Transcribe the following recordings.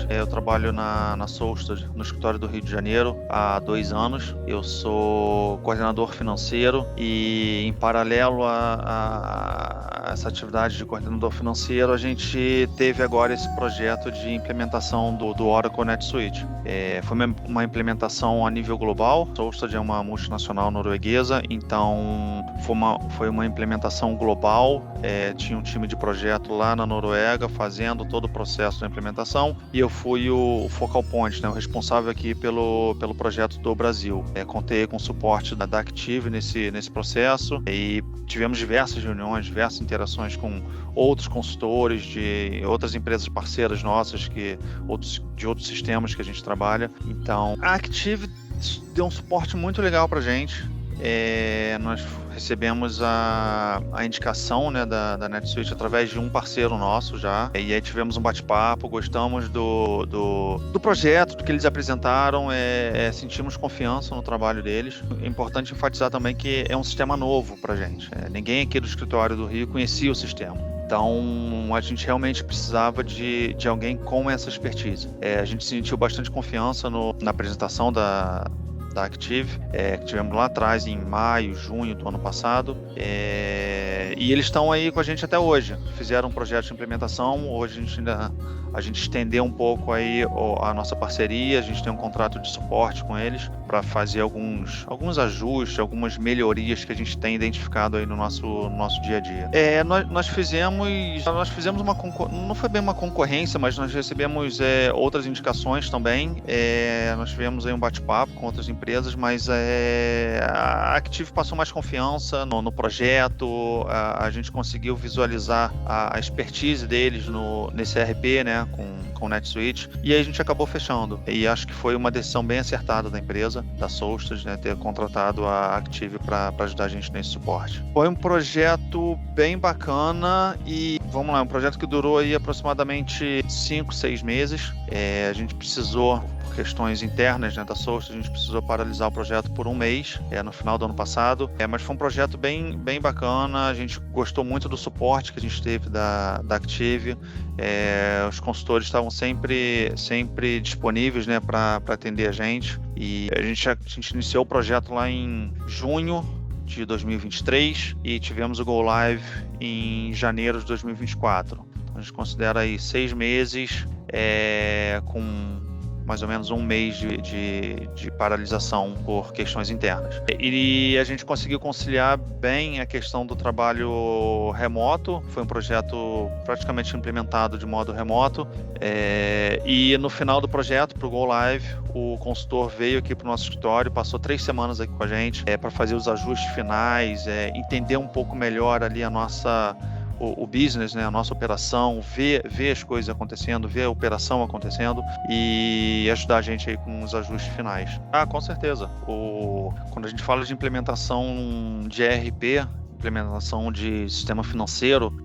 Eu trabalho na Solstad, no escritório do Rio de Janeiro, há 2 anos. Eu sou coordenador financeiro e, em paralelo a essa atividade de coordenador financeiro, a gente teve agora esse projeto de implementação do Oracle NetSuite. Foi uma implementação a nível global. A Solstad é uma multinacional norueguesa, então foi uma implementação global. Tinha um time de projeto lá na Noruega fazendo todo o processo da implementação e eu fui o focal point, né, o responsável aqui pelo projeto do Brasil. Contei com o suporte da Active nesse processo e tivemos diversas reuniões, diversas interações com outros consultores de outras empresas parceiras nossas, de outros sistemas que a gente trabalha. Então, a Active deu um suporte muito legal pra gente. Nós recebemos a indicação, né, da NetSuite através de um parceiro nosso já, e aí tivemos um bate-papo, gostamos do projeto, do que eles apresentaram, sentimos confiança no trabalho deles. É importante enfatizar também que é um sistema novo pra gente. Ninguém aqui do escritório do Rio conhecia o sistema. Então, a gente realmente precisava de alguém com essa expertise. A gente sentiu bastante confiança na apresentação da Active, que tivemos lá atrás em maio, junho do ano passado, e eles estão aí com a gente até hoje. Fizeram um projeto de implementação. Hoje a gente estendeu um pouco aí a nossa parceria. A gente tem um contrato de suporte com eles para fazer alguns ajustes, algumas melhorias que a gente tem identificado aí no nosso dia a dia. Nós fizemos não foi bem uma concorrência, mas nós recebemos outras indicações também. Nós tivemos aí um bate-papo com outras empresas, mas a Active passou mais confiança no projeto. A gente conseguiu visualizar a expertise deles nesse ERP, né, com o NetSuite, e aí a gente acabou fechando. E acho que foi uma decisão bem acertada da empresa, da Solstad, né, ter contratado a Active para ajudar a gente nesse suporte. Foi um projeto bem bacana e, vamos lá, um projeto que durou aí aproximadamente 5, 6 meses. A gente precisou, por questões internas, né, da Solstad, a gente precisou paralisar o projeto por 1 mês, no final do ano passado. Mas foi um projeto bem bacana. A gente gostou muito do suporte que a gente teve da Active. Os consultores estavam sempre disponíveis, né, para atender a gente. E a gente iniciou o projeto lá em junho de 2023 e tivemos o Go Live em janeiro de 2024. Então, a gente considera aí 6 meses com mais ou menos 1 mês de paralisação por questões internas. E a gente conseguiu conciliar bem a questão do trabalho remoto. Foi um projeto praticamente implementado de modo remoto. E no final do projeto, para o Go Live, o consultor veio aqui para o nosso escritório, passou 3 semanas aqui com a gente para fazer os ajustes finais, entender um pouco melhor ali o business, né, a nossa operação, ver as coisas acontecendo, ver a operação acontecendo e ajudar a gente aí com os ajustes finais. Com certeza. Quando a gente fala de implementação de ERP, implementação de sistema financeiro,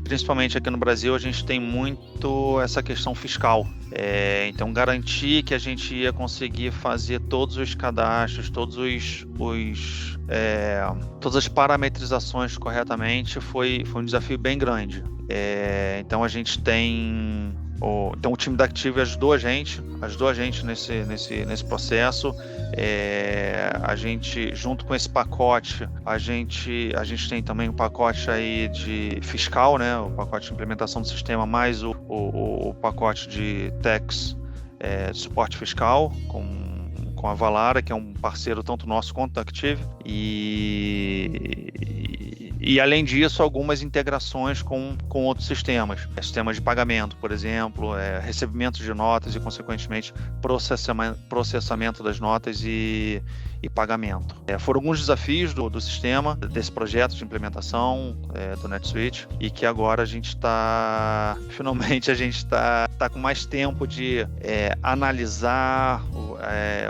principalmente aqui no Brasil, a gente tem muito essa questão fiscal. Então, garantir que a gente ia conseguir fazer todos os cadastros, todas as parametrizações corretamente foi um desafio bem grande. Então, a gente tem... Então, o time da Active ajudou a gente nesse processo. A gente, junto com esse pacote, a gente tem também um pacote aí de fiscal, né? O pacote de implementação do sistema, mais o pacote de tax, de suporte fiscal, com a Valara, que é um parceiro tanto nosso quanto da Active. E além disso, algumas integrações com outros sistemas. Sistemas de pagamento, por exemplo, recebimento de notas e, consequentemente, processamento das notas e pagamento. Foram alguns desafios do sistema, desse projeto de implementação do NetSuite, e que agora finalmente a gente está com mais tempo de analisar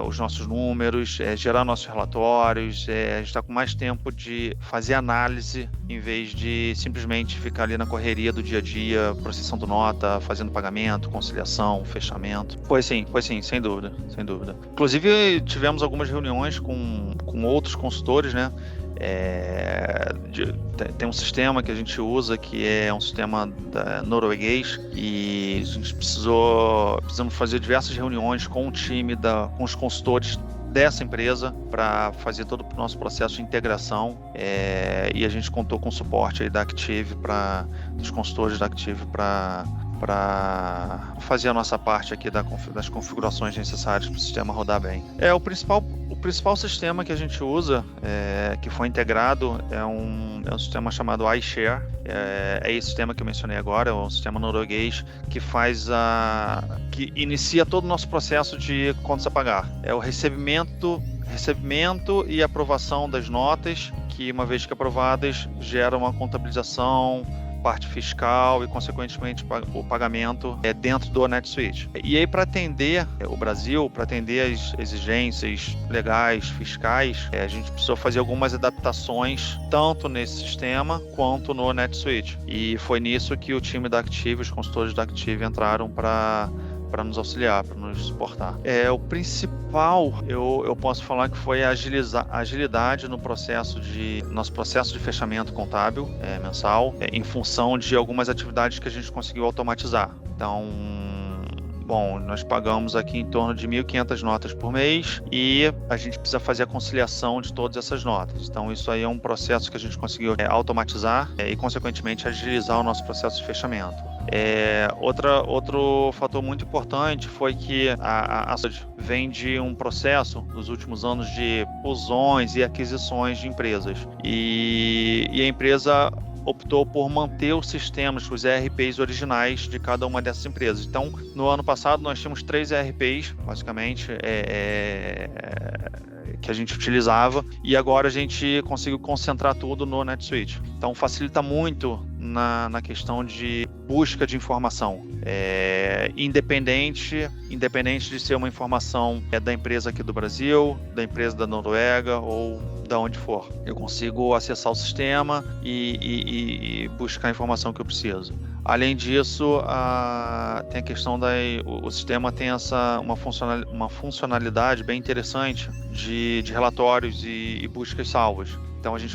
os nossos números, gerar nossos relatórios. A gente está com mais tempo de fazer análise em vez de simplesmente ficar ali na correria do dia a dia, processando nota, fazendo pagamento, conciliação, fechamento. Foi sim, sem dúvida. Inclusive, tivemos algumas reuniões com outros consultores, né? Tem um sistema que a gente usa que é um sistema norueguês, e a gente precisamos fazer diversas reuniões com o time, com os consultores dessa empresa para fazer todo o nosso processo de integração, e a gente contou com o suporte aí da Active, dos consultores da Active para fazer a nossa parte aqui das configurações necessárias para o sistema rodar bem. O principal sistema que a gente usa, que foi integrado, é um sistema chamado iShare. É esse sistema que eu mencionei agora, é um sistema norueguês que que inicia todo o nosso processo de contas a pagar. É o recebimento e aprovação das notas, que, uma vez que aprovadas, gera uma contabilização, parte fiscal e, consequentemente, o pagamento dentro do NetSuite. E aí, para atender o Brasil, para atender as exigências legais, fiscais, a gente precisou fazer algumas adaptações, tanto nesse sistema quanto no NetSuite. E foi nisso que o time da Active, os consultores da Active, entraram para nos auxiliar, para nos suportar. O principal, eu posso falar que foi a agilidade no nosso processo de fechamento contábil mensal, em função de algumas atividades que a gente conseguiu automatizar. Então, nós pagamos aqui em torno de 1.500 notas por mês, e a gente precisa fazer a conciliação de todas essas notas. Então, isso aí é um processo que a gente conseguiu automatizar e, consequentemente, agilizar o nosso processo de fechamento. Outro fator muito importante foi que a vem de um processo dos últimos anos de fusões e aquisições de empresas, e a empresa optou por manter os sistemas, os ERPs originais de cada uma dessas empresas. Então, no ano passado, nós tínhamos 3 ERPs, basicamente, que a gente utilizava, e agora a gente conseguiu concentrar tudo no NetSuite. Então, facilita muito na questão de busca de informação, independente de ser uma informação da empresa aqui do Brasil, da empresa da Noruega ou da onde for. Eu consigo acessar o sistema e buscar a informação que eu preciso. Além disso, tem a questão o sistema tem uma funcionalidade bem interessante de relatórios e buscas salvas. Então, a gente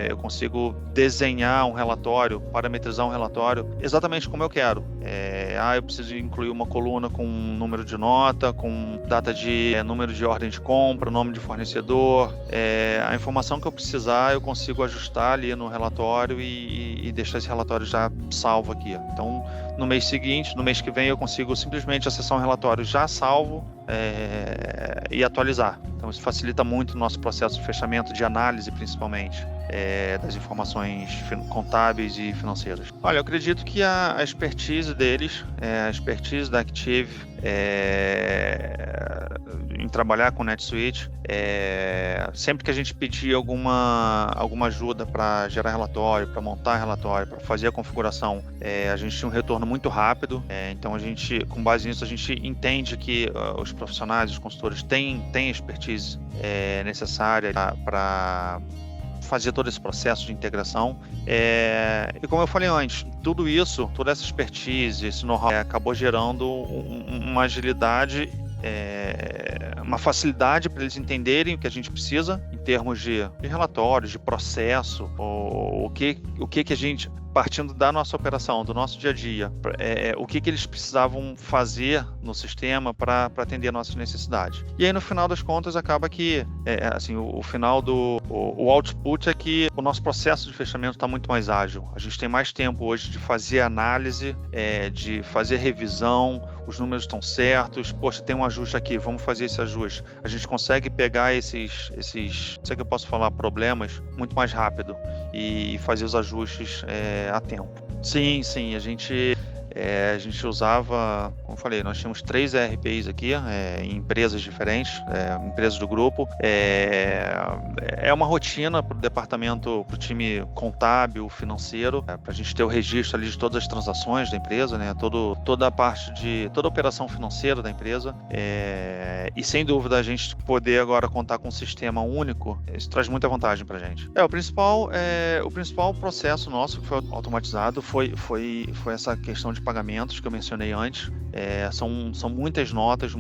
eu consigo desenhar um relatório, parametrizar um relatório exatamente como eu quero. Eu preciso incluir uma coluna com número de nota, com data de número de ordem de compra, nome de fornecedor. A informação que eu precisar, eu consigo ajustar ali no relatório e deixar esse relatório já salvo aqui. Então, no mês que vem, eu consigo simplesmente acessar um relatório já salvo e atualizar. Então, isso facilita muito o nosso processo de fechamento, de análise, principalmente, das informações contábeis e financeiras. Olha, eu acredito que a expertise deles, a expertise da Active em trabalhar com NetSuite, sempre que a gente pedia alguma ajuda para gerar relatório, para montar relatório, para fazer a configuração, a gente tinha um retorno muito rápido. Então, com base nisso, a gente entende que os profissionais, os consultores têm expertise necessária para fazer todo esse processo de integração. E como eu falei antes, tudo isso, toda essa expertise, esse know-how acabou gerando uma agilidade, uma facilidade para eles entenderem o que a gente precisa em termos de relatórios, de processo, o que a gente, partindo da nossa operação, do nosso dia a dia, o que eles precisavam fazer no sistema para atender a nossas necessidades. E aí, no final das contas, acaba que o output é que o nosso processo de fechamento está muito mais ágil. A gente tem mais tempo hoje de fazer análise, de fazer revisão, os números estão certos, poxa, tem um ajuste aqui, vamos fazer esse ajuste. A gente consegue pegar esses sei que eu posso falar, problemas muito mais rápido e fazer os ajustes a tempo. Sim, a gente usava, como eu falei, nós tínhamos 3 ERPs aqui, em empresas diferentes, empresas do grupo. É uma rotina para o departamento, para o time contábil, financeiro, para a gente ter o registro ali de todas as transações da empresa, né? Toda a operação financeira da empresa. E sem dúvida, a gente poder agora contar com um sistema único, isso traz muita vantagem para a gente. O principal processo nosso que foi automatizado foi essa questão de pagamentos que eu mencionei antes. São muitas notas,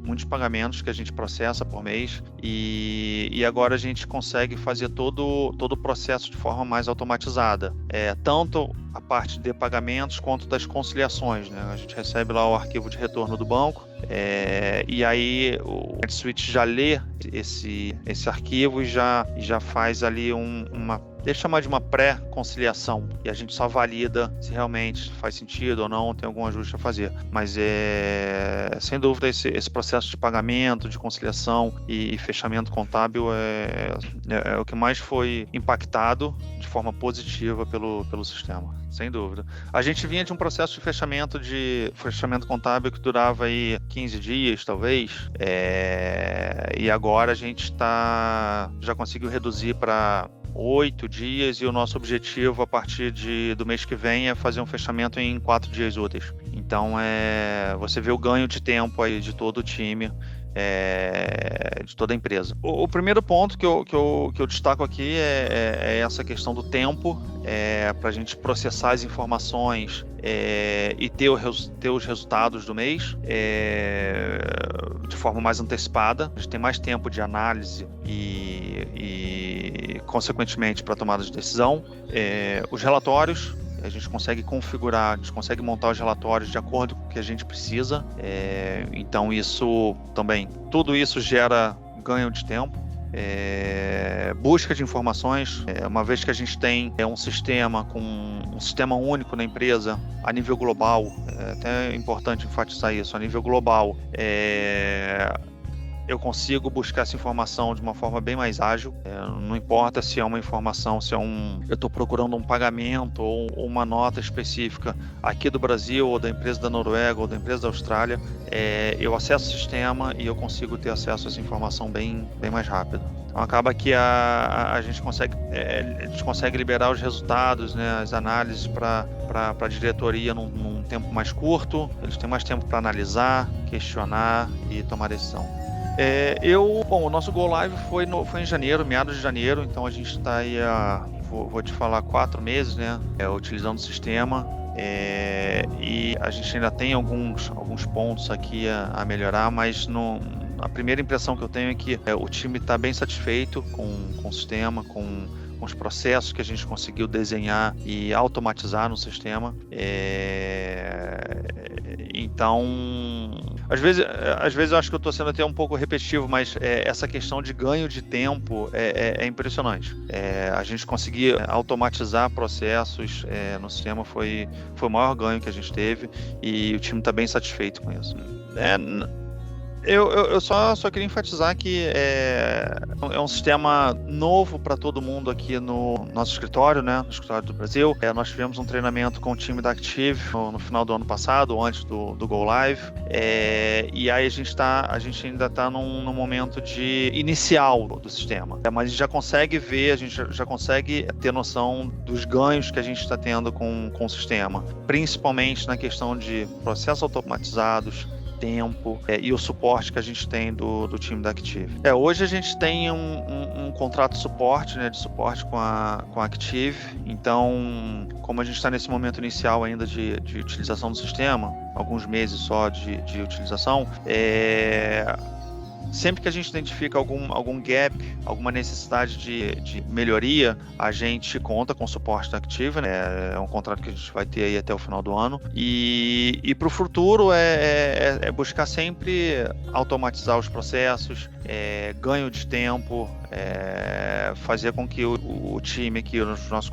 muitos pagamentos que a gente processa por mês e agora a gente consegue fazer todo o processo de forma mais automatizada. Tanto a parte de pagamentos quanto das conciliações, né? A gente recebe lá o arquivo de retorno do banco e aí o NetSuite já lê esse arquivo e já faz ali deixa eu chamar de uma pré-conciliação, e a gente só valida se realmente faz sentido ou não, tem algum ajuste a fazer. Mas sem dúvida esse processo de pagamento, de conciliação e fechamento contábil é o que mais foi impactado de forma positiva pelo sistema, sem dúvida. A gente vinha de um processo de fechamento contábil que durava aí 15 dias, talvez, e agora a gente já conseguiu reduzir para 8 dias e o nosso objetivo a partir do mês que vem é fazer um fechamento em 4 dias úteis. Então você vê o ganho de tempo aí de todo o time, de toda a empresa. O primeiro ponto que eu destaco aqui é essa questão do tempo, para a gente processar as informações e ter os resultados do mês de forma mais antecipada. A gente tem mais tempo de análise e consequentemente, para tomada de decisão. Os relatórios, a gente consegue configurar, a gente consegue montar os relatórios de acordo com o que a gente precisa. Então tudo isso gera ganho de tempo. Busca de informações, uma vez que a gente tem um sistema único na empresa a nível global, até é importante enfatizar isso, a nível global, eu consigo buscar essa informação de uma forma bem mais ágil. Não importa se é uma informação, eu estou procurando um pagamento ou uma nota específica aqui do Brasil, ou da empresa da Noruega, ou da empresa da Austrália, eu acesso o sistema e eu consigo ter acesso a essa informação bem mais rápido. Então acaba que a gente consegue liberar os resultados, né, as análises para a diretoria num tempo mais curto. Eles têm mais tempo para analisar, questionar e tomar decisão. O nosso Go Live foi em janeiro, meados de janeiro, então a gente está aí vou te falar 4 meses, né, utilizando o sistema, e a gente ainda tem alguns pontos aqui a melhorar, mas a primeira impressão que eu tenho é que o time está bem satisfeito com o sistema, com os processos que a gente conseguiu desenhar e automatizar no sistema. Então, às vezes eu acho que eu estou sendo até um pouco repetitivo, mas essa questão de ganho de tempo é impressionante. A gente conseguir automatizar processos no sistema foi o maior ganho que a gente teve, e o time está bem satisfeito com isso. Eu só queria enfatizar que é um sistema novo para todo mundo aqui no nosso escritório, né, no escritório do Brasil. Nós tivemos um treinamento com o time da Active no final do ano passado, antes do Go Live, e aí a gente ainda está num momento de inicial do sistema, mas a gente já consegue ver, a gente já consegue ter noção dos ganhos que a gente está tendo com o sistema, principalmente na questão de processos automatizados, tempo e o suporte que a gente tem do time da Active. Hoje a gente tem um contrato de suporte, né, com a Active. Então, como a gente está nesse momento inicial ainda de utilização do sistema, alguns meses só de utilização, sempre que a gente identifica algum gap, alguma necessidade de melhoria, a gente conta com o suporte da Active, né? É um contrato que a gente vai ter aí até o final do ano. E para o futuro é buscar sempre automatizar os processos, ganho de tempo, fazer com que o time aqui, os nossos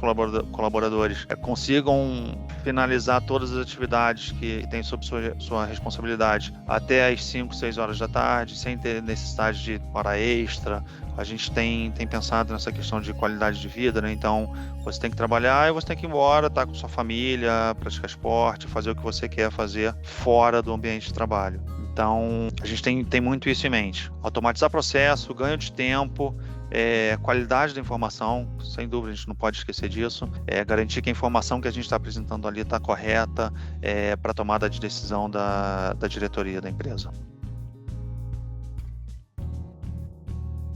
colaboradores, consigam finalizar todas as atividades que têm sob sua responsabilidade até às 5, 6 horas da tarde, sem ter necessidade de hora extra. A gente tem pensado nessa questão de qualidade de vida, né? Então, você tem que trabalhar e você tem que ir embora, estar com sua família, praticar esporte, fazer o que você quer fazer fora do ambiente de trabalho. Então, a gente tem muito isso em mente. Automatizar processo, ganho de tempo, qualidade da informação, sem dúvida a gente não pode esquecer disso. Garantir que a informação que a gente está apresentando ali está correta para a tomada de decisão da diretoria da empresa.